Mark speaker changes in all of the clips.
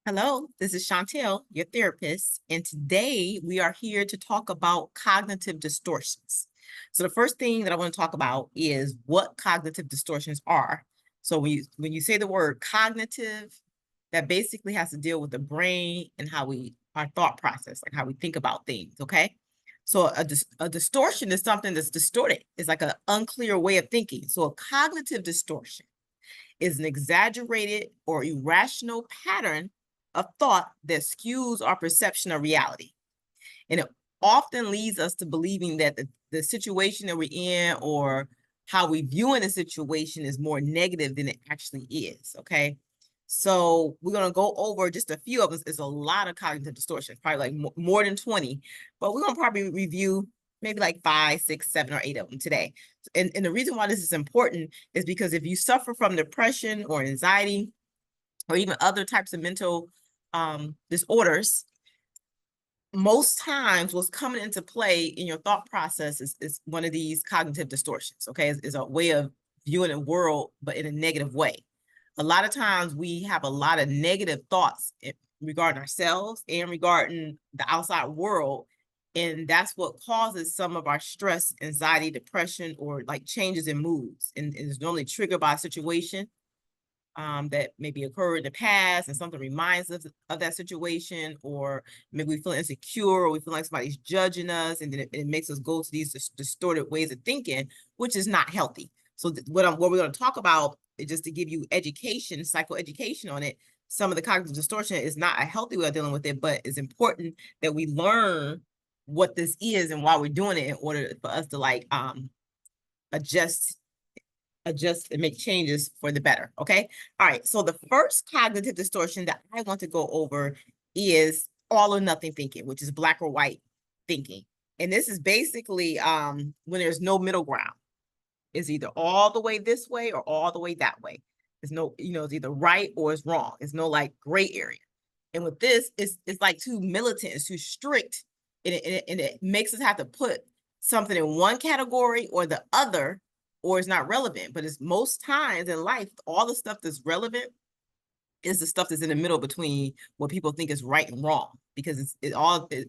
Speaker 1: Hello, this is Chantel, your therapist, and today we are here to talk about cognitive distortions. So the first thing that I want to talk about is what cognitive distortions are. So when you say the word cognitive, that basically has to deal with the brain and our thought process, like how we think about things, okay? So a distortion is something that's distorted. It's like an unclear way of thinking. So a cognitive distortion is an exaggerated or irrational pattern of thought that skews our perception of reality. And it often leads us to believing that the situation that we're in or how we view in a situation is more negative than it actually is. Okay. So we're going to go over just a few of them. It's a lot of cognitive distortion, probably like more than 20, but we're going to probably review maybe like 5, 6, 7, or 8 of them today. And the reason why this is important is because if you suffer from depression or anxiety or even other types of mental disorders, most times what's coming into play in your thought process is one of these cognitive distortions, okay? Is a way of viewing the world, but in a negative way. A lot of times we have a lot of negative thoughts regarding ourselves and regarding the outside world. And that's what causes some of our stress, anxiety, depression, or like changes in moods. And it's normally triggered by a situation that maybe occurred in the past and something reminds us of that situation, or maybe we feel insecure or we feel like somebody's judging us, and then it makes us go to these distorted ways of thinking, which is not healthy. So what we're going to talk about is just to give you education, psychoeducation on it. Some of the cognitive distortion is not a healthy way of dealing with it, but it's important that we learn what this is and why we're doing it in order for us to like adjust and make changes for the better. Okay. All right. So the first cognitive distortion that I want to go over is all or nothing thinking, which is black or white thinking. And this is basically when there's no middle ground. It's either all the way this way or all the way that way. There's no, it's either right or it's wrong. It's no like gray area. And with this, it's like too militant, it's too strict, and it makes us have to put something in one category or the other, or it's not relevant. But it's most times in life, all the stuff that's relevant is the stuff that's in the middle between what people think is right and wrong, because it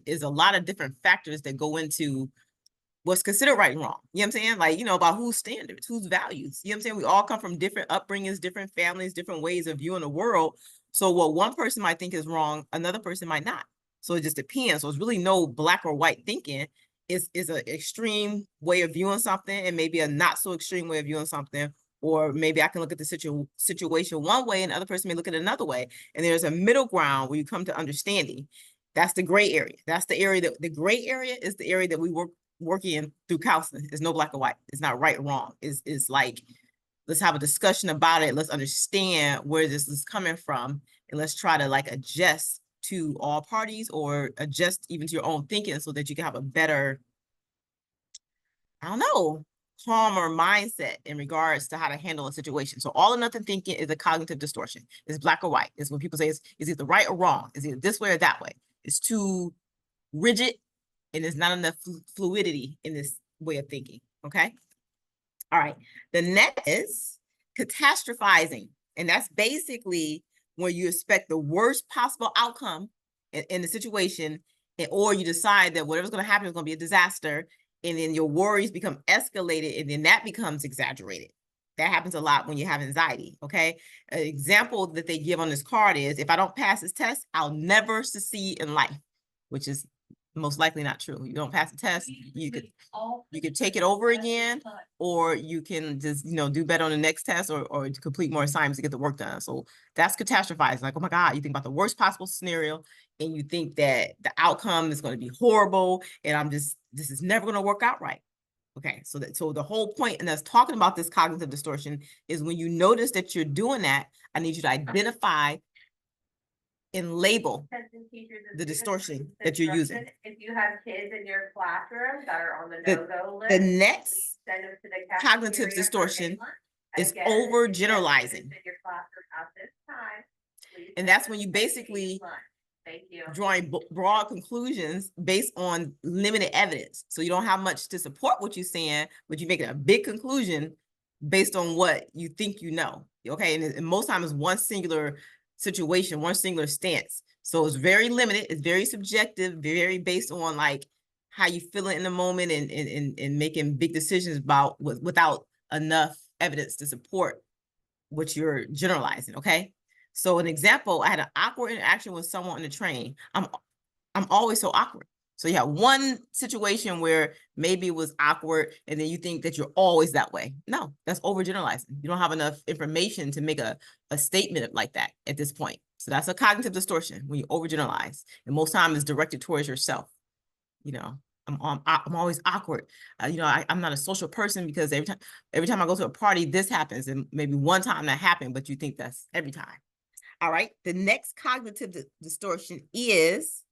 Speaker 1: is a lot of different factors that go into what's considered right and wrong. You know what I'm saying? Like, about whose standards, whose values. You know what I'm saying? We all come from different upbringings, different families, different ways of viewing the world. So what one person might think is wrong, another person might not. So it just depends. So it's really no black or white thinking. Is an extreme way of viewing something and maybe a not so extreme way of viewing something. Or maybe I can look at the situation one way and the other person may look at it another way. And there's a middle ground where you come to understanding. That's the gray area. That's the area the gray area is the area that we working through counseling. It's no black or white. It's not right or wrong. It's like, let's have a discussion about it. Let's understand where this is coming from. And let's try to like adjust to all parties or adjust even to your own thinking so that you can have a better, I don't know, calmer mindset in regards to how to handle a situation. So all or nothing thinking is a cognitive distortion. It's black or white. It's when people say it's either right or wrong. It's either this way or that way. It's too rigid and there's not enough fluidity in this way of thinking. Okay. All right. The next is catastrophizing. And that's basically where you expect the worst possible outcome in the situation, or you decide that whatever's going to happen is going to be a disaster. And then your worries become escalated, and then that becomes exaggerated. That happens a lot when you have anxiety. Okay. An example that they give on this card is, if I don't pass this test, I'll never succeed in life, which is most likely not true. You don't pass the test, you could take it over again, or you can just do better on the next test, or complete more assignments to get the work done. So that's catastrophizing. Like, oh my God, you think about the worst possible scenario and you think that the outcome is going to be horrible, and this is never going to work out right. Okay, so the whole point in us talking about this cognitive distortion is when you notice that you're doing that, I need you to identify and label the distortion that you're using.
Speaker 2: If you have kids in your classroom that are on the no-go list,
Speaker 1: the next cognitive distortion is overgeneralizing. And that's when you basically drawing broad conclusions based on limited evidence. So you don't have much to support what you're saying, but you make it a big conclusion based on what you think you know. Okay, and most times one singular situation, one singular stance. So it's very limited, it's very subjective, very based on like how you feel it in the moment and making big decisions about without enough evidence to support what you're generalizing, okay? So an example, I had an awkward interaction with someone on the train. I'm always so awkward. So you have one situation where maybe it was awkward and then you think that you're always that way. No, that's overgeneralizing. You don't have enough information to make a statement like that at this point. So that's a cognitive distortion when you overgeneralize. And most time it's directed towards yourself. You know, I'm always awkward. You know, I'm not a social person because every time I go to a party, this happens. And maybe one time that happened, but you think that's every time. All right. The next cognitive distortion is,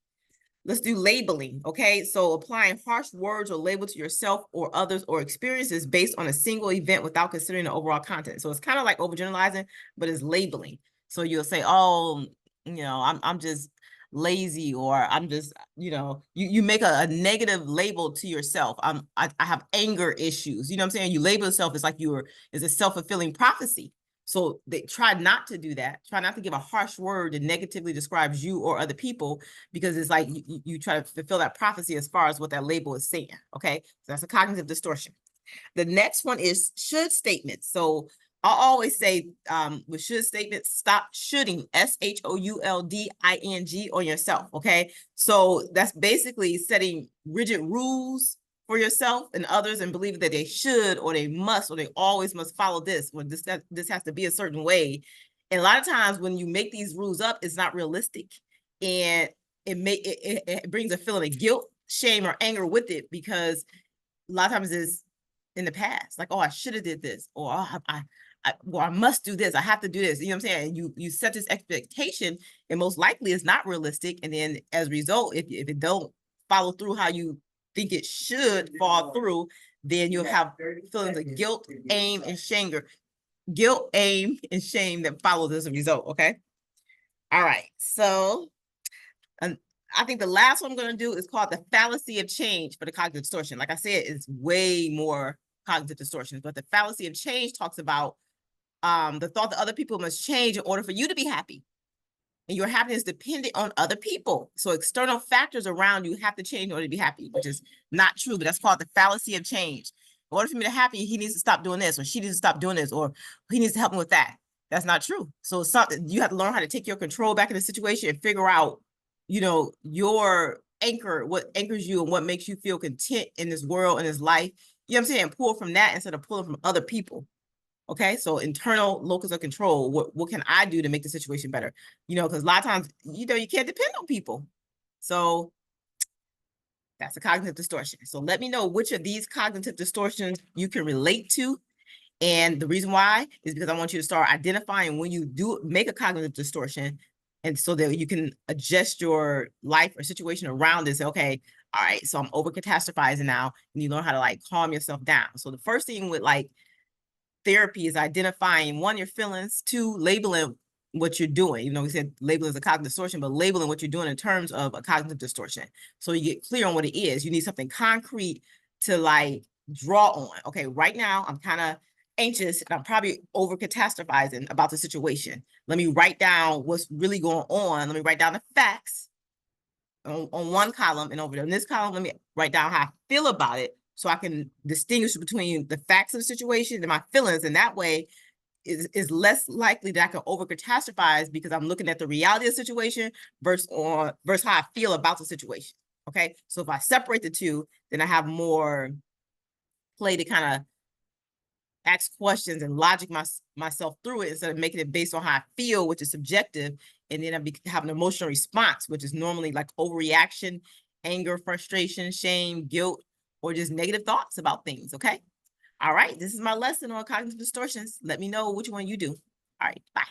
Speaker 1: let's do labeling, okay? So applying harsh words or label to yourself or others or experiences based on a single event without considering the overall content. So it's kind of like overgeneralizing, but it's labeling. So you'll say, oh, you know, I'm just lazy, or I'm just, you know, you make a negative label to yourself. I have anger issues. You know what I'm saying? You label yourself, it's like it's a self-fulfilling prophecy. So they try not to do that. Try not to give a harsh word that negatively describes you or other people, because it's like you try to fulfill that prophecy as far as what that label is saying, okay? So that's a cognitive distortion. The next one is should statements. So I'll always say with should statements, stop shoulding, shoulding on yourself, okay? So that's basically setting rigid rules for yourself and others and believing that they should or they must or they always must follow this, or this has to be a certain way. And a lot of times when you make these rules up, it's not realistic, and it brings a feeling of guilt, shame, or anger with it, because a lot of times it's in the past, like, oh, I should have did this, or oh, I must do this, I have to do this. You know what I'm saying? You set this expectation, and most likely it's not realistic. And then as a result, if it don't follow through how you think it should fall through, then you'll have feelings of guilt, aim, and shame, that follows as a result. Okay. All right. So I think the last one I'm going to do is called the fallacy of change for the cognitive distortion. Like I said, it's way more cognitive distortions, but the fallacy of change talks about the thought that other people must change in order for you to be happy. And your happiness is dependent on other people. So external factors around you have to change in order to be happy, which is not true, but that's called the fallacy of change. In order for me to be happy, he needs to stop doing this, or she needs to stop doing this, or he needs to help me with that. That's not true. So it's something you have to learn how to take your control back in the situation and figure out, you know, your anchor, what anchors you and what makes you feel content in this world and this life. You know what I'm saying? Pull from that instead of pulling from other people. Okay, so internal locus of control. What can I do to make the situation better? You know, because a lot of times, you know, you can't depend on people. So that's a cognitive distortion. So let me know which of these cognitive distortions you can relate to. And the reason why is because I want you to start identifying when you do make a cognitive distortion, and so that you can adjust your life or situation around this. Okay, all right, so I'm over catastrophizing now, and you learn how to like calm yourself down. So the first thing with like therapy is identifying, one, your feelings, two, labeling what you're doing. You know, we said labeling is a cognitive distortion, but labeling what you're doing in terms of a cognitive distortion. So you get clear on what it is. You need something concrete to like draw on. Okay, right now I'm kind of anxious and I'm probably over catastrophizing about the situation. Let me write down what's really going on. Let me write down the facts on one column, and over in this column, let me write down how I feel about it, so I can distinguish between the facts of the situation and my feelings. And that way is less likely that I can over catastrophize, because I'm looking at the reality of the situation versus how I feel about the situation. Okay. So if I separate the two, then I have more play to kind of ask questions and logic myself through it, instead of making it based on how I feel, which is subjective. And then I have an emotional response, which is normally like overreaction, anger, frustration, shame, guilt, or just negative thoughts about things. Okay. All right. This is my lesson on cognitive distortions. Let me know which one you do. All right. Bye.